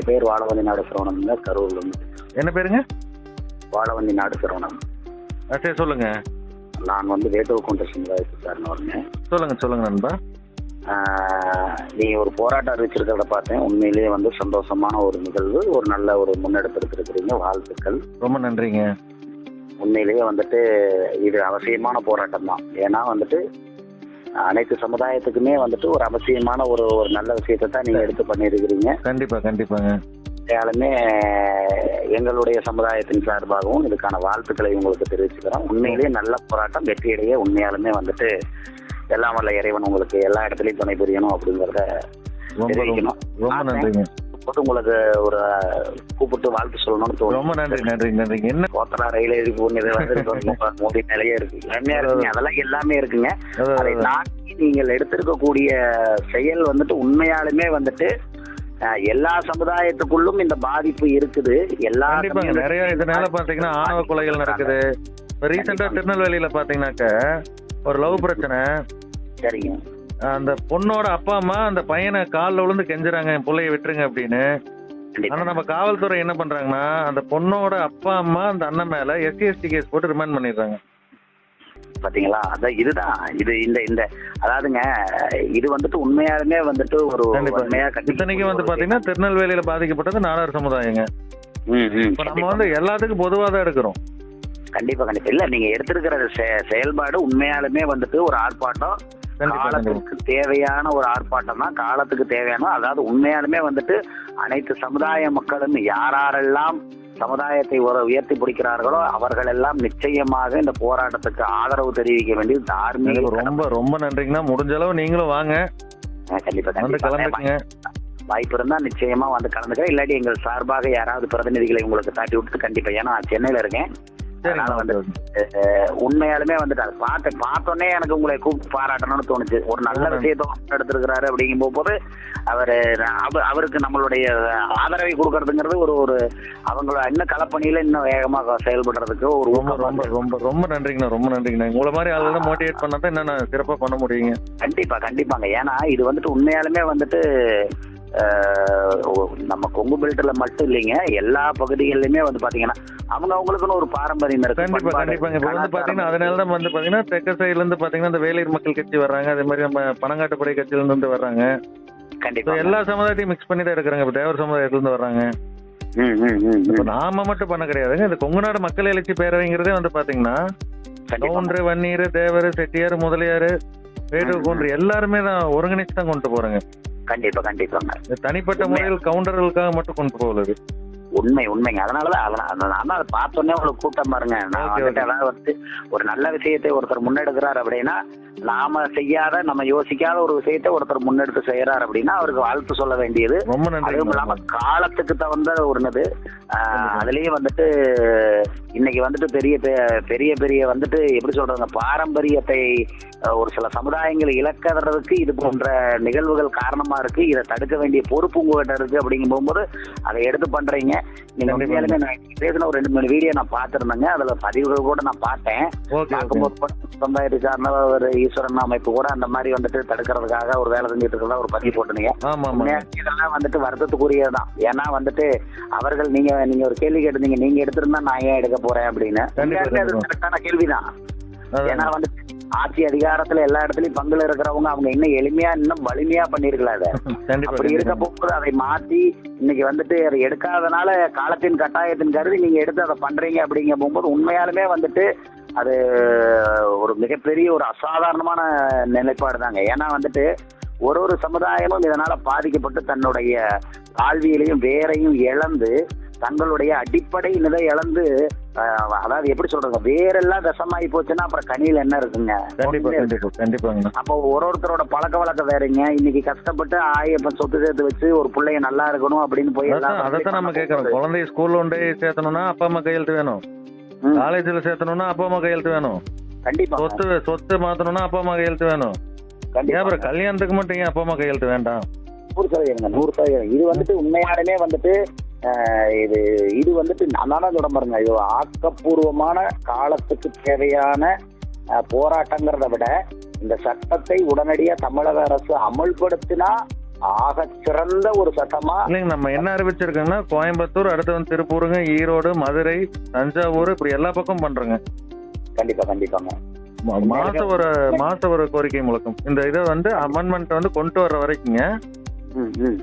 பேர் வாழவந்தி நாடு சரவணன், கரூர்ல இருந்து. என்ன பேருங்க? வாழவந்தி நாடு சரவணன். சரி சொல்லுங்க. நான் வேட்டுவ கொண்ட சமுதாயத்தை சார்ந்தவருங்க. சொல்லுங்க நண்பா. நீங்க ஒரு போராட்டம் அறிவிச்சிருக்கிறத பார்த்தேன். உண்மையிலேயே சந்தோஷமான ஒரு நிகழ்வு, ஒரு நல்ல ஒரு முன்னெடுத்திருக்கிறீங்க. வாழ்த்துக்கள். ரொம்ப நன்றிங்க. உண்மையிலேயே இது அவசியமான போராட்டம் தான். ஏன்னா அனைத்து சமுதாயத்துக்குமே ஒரு அவசியமான ஒரு நல்ல விஷயத்தை தான் நீங்க எடுத்து பண்ணிருக்கிறீங்க. கண்டிப்பாங்க. யாருமே எங்களுடைய சமுதாயத்தின் சார்பாகவும் இதுக்கான வாழ்த்துக்களை உங்களுக்கு தெரிவிச்சுக்கிறோம். உண்மையிலேயே நல்ல போராட்டம், வெற்றியடைய உண்மையாலுமே எல்லாம் வல்ல இறைவன் உங்களுக்கு எல்லா இடத்துலயும் துணை புரியணும் அப்படிங்கறத தெரிவிக்கணும். ரொம்ப நன்றிங்க. உங்களுக்கு ஒரு கூப்பிட்டு வாழ்த்து சொல்லணும்னு தோணும். ரொம்ப நன்றி. என்ன கோத்தரா ரயில் மோடி நிலையே இருக்கு, எல்லாமே இருக்குங்க. அதெல்லாம் எல்லாமே இருக்குங்க. அதை தாண்டி நீங்கள் எடுத்திருக்கக்கூடிய செயல் உண்மையாலுமே எல்லா சமுதாயத்துக்குள்ளும் இந்த பாதிப்பு இருக்குது. எல்லா நிறைய இதனால பாத்தீங்கன்னா ஆணவ கொலைகள் நடக்குது. ரீசெண்டா திருநெல்வேலியில பாத்தீங்கன்னாக்க ஒரு லவ் பிரச்சனை. சரிங்க. அந்த பொண்ணோட அப்பா அம்மா அந்த பையனை காலில் விழுந்து கெஞ்சுறாங்க, என் பிள்ளைய விட்டுருங்க அப்படின்னு. ஆனா நம்ம காவல்துறை என்ன பண்றாங்கன்னா அந்த பொண்ணோட அப்பா அம்மா அந்த அண்ணன் மேல SC/ST கேஸ் போட்டு ரிமாண்ட் பண்ணிடுறாங்க. பாத்தீங்களா? அதான் இதுதான் இது இந்த அதாவதுங்க, இது உண்மையாலுமே ஒரு இத்தனைக்கு பாத்தீங்கன்னா திருநெல்வேலியில பாதிக்கப்பட்டது நாடார் சமுதாயங்க. இப்ப நம்ம எல்லாத்துக்கும் பொதுவா தான் எடுக்கிறோம். கண்டிப்பா இல்ல, நீங்க எடுத்திருக்கிற செயல்பாடு உண்மையாலுமே ஒரு ஆர்ப்பாட்டம், காலத்துக்கு தேவையான ஒரு ஆர்ப்பாட்டம் தான். காலத்துக்கு தேவையான, அதாவது உண்மையாலுமே அனைத்து சமுதாய மக்களும் யாரெல்லாம் சமுதாயத்தை உயர்த்தி பிடிக்கிறார்களோ அவர்கள் எல்லாம் நிச்சயமாக இந்த போராட்டத்துக்கு ஆதரவு தெரிவிக்க வேண்டியது தார்மீக. ரொம்ப ரொம்ப நன்றிங்கண்ணா. முடிஞ்ச அளவு நீங்களும் வாங்க. கண்டிப்பா கலந்துக்குங்க. வாய்ப்பு இருந்தா நிச்சயமா கலந்துக்க. இல்லாட்டி எங்கள் சார்பாக யாராவது பிரதிநிதிகளை உங்களுக்கு தாட்டி விட்டு கண்டிப்பா, ஏன்னா நான் சென்னையில இருக்கேன். உண்மையாலுமே அதை பார்த்தோன்னே எனக்கு உங்களை கூப்பிட்டு பாராட்டணும்னு தோணுச்சு. ஒரு நல்ல விஷயத்த எடுத்திருக்கிறாரு அப்படிங்கும் போது அவருக்கு நம்மளுடைய ஆதரவை கொடுக்கறதுங்கிறது ஒரு அவங்கள இன்னும் களப்பணியில இன்னும் வேகமாக செயல்படுறதுக்கு ஒரு ரொம்ப நன்றிங்கண்ணா. ரொம்ப நன்றிங்கண்ணா. உங்களை மாதிரி ஆளுநர் மோட்டிவேட் பண்ணாதான் என்ன சிறப்பா பண்ண முடியுங்க. கண்டிப்பாங்க. ஏன்னா இது உண்மையாலுமே நம்ம கொங்கு பெல்ட்ல மட்டும் இல்லைங்க, எல்லா பகுதிகளிலுமே பாத்தீங்கன்னா அவங்களுக்குன்னு ஒரு பாரம்பரியம் இருக்கு. கண்டிப்பாங்க. இப்ப பாத்தீங்கன்னா அதனாலதான் பாத்தீங்கன்னா தெற்கு சைடுல இருந்து பாத்தீங்கன்னா இந்த வேலையர் மக்கள் கட்சி வர்றாங்க, அதே மாதிரி நம்ம பனங்காட்டுப்படை கட்சியில இருந்து வர்றாங்க. கண்டிப்பா எல்லா சமுதாயத்தையும் மிக்ஸ் பண்ணி தான் இருக்கிறாங்க. இப்ப தேவர் சமுதாயத்துல இருந்து வர்றாங்க. இப்ப நாம மட்டும் பண்ண கிடையாதுங்க. இந்த கொங்கு நாடு மக்கள் எழுச்சி பேரவைங்கிறதே பாத்தீங்கன்னா கவுண்டரு, வன்னியர், தேவர், செட்டியார், முதலியார், வேட்டுவ கொன்று எல்லாருமே தான் ஒருங்கிணைச்சு தான் கொண்டு போறாங்க. கண்டிப்பாங்க. தனிப்பட்ட முறையில் கவுண்டர்களுக்காக மட்டும் கொண்டு போகல. உண்மைங்க. அதனாலதான் அதை பார்த்தோன்னே உங்களுக்கு கூட்டம் பாருங்க. நான் ஒரு நல்ல விஷயத்தை ஒருத்தர் முன்னெடுக்கிறார் அப்படின்னா, நாம செய்யாத நம்ம யோசிக்காத ஒரு விஷயத்தை ஒருத்தர் முன்னெடுத்து செய்யறாரு அப்படின்னா அவருக்கு வாழ்த்து சொல்ல வேண்டியது. அதுவும் இல்லாம காலத்துக்கு தகுந்த ஒருனது. அதுலயும் இன்னைக்கு பெரிய பெரிய பெரிய எப்படி சொல்றாங்க, பாரம்பரியத்தை ஒரு சில சமுதாயங்கள் இழக்கிறதுக்கு இது போன்ற நிகழ்வுகள் காரணமா இருக்கு. இதை தடுக்க வேண்டிய பொறுப்பு உங்ககிட்ட இருக்கு. அப்படிங்கும் போகும்போது அதை எடுத்து பண்றீங்க. நீங்க உண்மையாலுமே நான் பேசின ஒரு 2-3 வீடியோ நான் பார்த்திருந்தேங்க. அதுல பதிவுகள் கூட நான் பார்த்தேன். சமுதாயத்தை சார்ந்த ஒரு ஈஸ்வரன் அமைப்பு கூட அந்த மாதிரி தடுக்கிறதுக்காக ஒரு வேலை செஞ்சுட்டு இருக்கிறதா ஒரு பதிவு போட்டுனீங்க. இதெல்லாம் வருத்தத்துக்குரியதுதான். ஏன்னா அவர்கள் நீங்க ஒரு கேள்வி கேட்டிருந்தீங்க, நீங்க எடுத்திருந்தா நான் ஏன் எடுக்க போறேன் அப்படின்னு. கரெக்டான கேள்விதான். ஏன்னா ஆட்சி அதிகாரத்துல எல்லா இடத்துலயும் பங்குல இருக்கிறவங்க அவங்க இன்னும் எளிமையா இன்னும் வலிமையா பண்ணிருக்கலாம். அப்படி இருக்க போகும்போது அதை மாத்தி இன்னைக்கு அதை எடுக்காதனால காலத்தின் கட்டாயத்தின் கருதி நீங்க எடுத்து அதை பண்றீங்க அப்படிங்க போகும்போது உண்மையாலுமே அது ஒரு மிகப்பெரிய ஒரு அசாதாரணமான நிலைப்பாடு தாங்க. ஏன்னா ஒரு சமுதாயமும் இதனால பாதிக்கப்பட்டு தன்னுடைய வாழ்வியலையும் வேரையும் இழந்து தங்களுடைய அடிப்படை நிலை இழந்து, அதாவது எப்படி சொல்றாங்க, வேரெல்லாம் விஷமாயி போச்சுன்னா அப்புறம் கனியில என்ன இருக்குங்க? அப்போ ஒருத்தரோட பழக்க வழக்கம் வேறங்க. இன்னைக்கு கஷ்டப்பட்டு ஆயப்பன் சொத்து சேர்த்து வச்சு ஒரு பிள்ளைய நல்லா இருக்கணும் அப்படின்னு போய் அதான் நம்ம கேட்கறோம். குழந்தைய ஸ்கூல்ல கொண்டு சேர்த்தணும்னா அப்பா அம்மா கையெழுத்து வேணும், காலேஜ்ல சேர்த்தணும்னா அப்பா அம்மா கையெழுத்து வேணும், கண்டிப்பா சொத்து மாத்தணும்னா அப்பா அம்மா கையெழுத்து வேணும். அப்புறம் கல்யாணத்துக்கு மட்டும் ஏன் அப்பா அம்மா கையெழுத்து வேண்டாம்? 100%. இது உண்மையாலுமே இது நான் சொல்ல பாருங்க, இது ஆக்கப்பூர்வமான காலத்துக்கு தேவையான போராட்டங்கிறத விட இந்த சட்டத்தை உடனடியா தமிழக அரசு அமல்படுத்தினா ஆக சிறந்த ஒரு சட்டமா இல்லைங்க, நம்ம என்ன அறிவிச்சிருக்கோங்கன்னா கோயம்புத்தூர், அடுத்து வந்து திருப்பூருங்க, ஈரோடு, மதுரை, தஞ்சாவூர், இப்படி எல்லா பக்கம் பண்றோங்க. கண்டிப்பா கண்டிப்பாங்க. மாசம் ஒரு கோரிக்கை முழக்கம். இந்த இதை வந்து அமெண்ட்மெண்ட் வந்து கொண்டு வர்ற வரைக்குங்க. ம், ம்.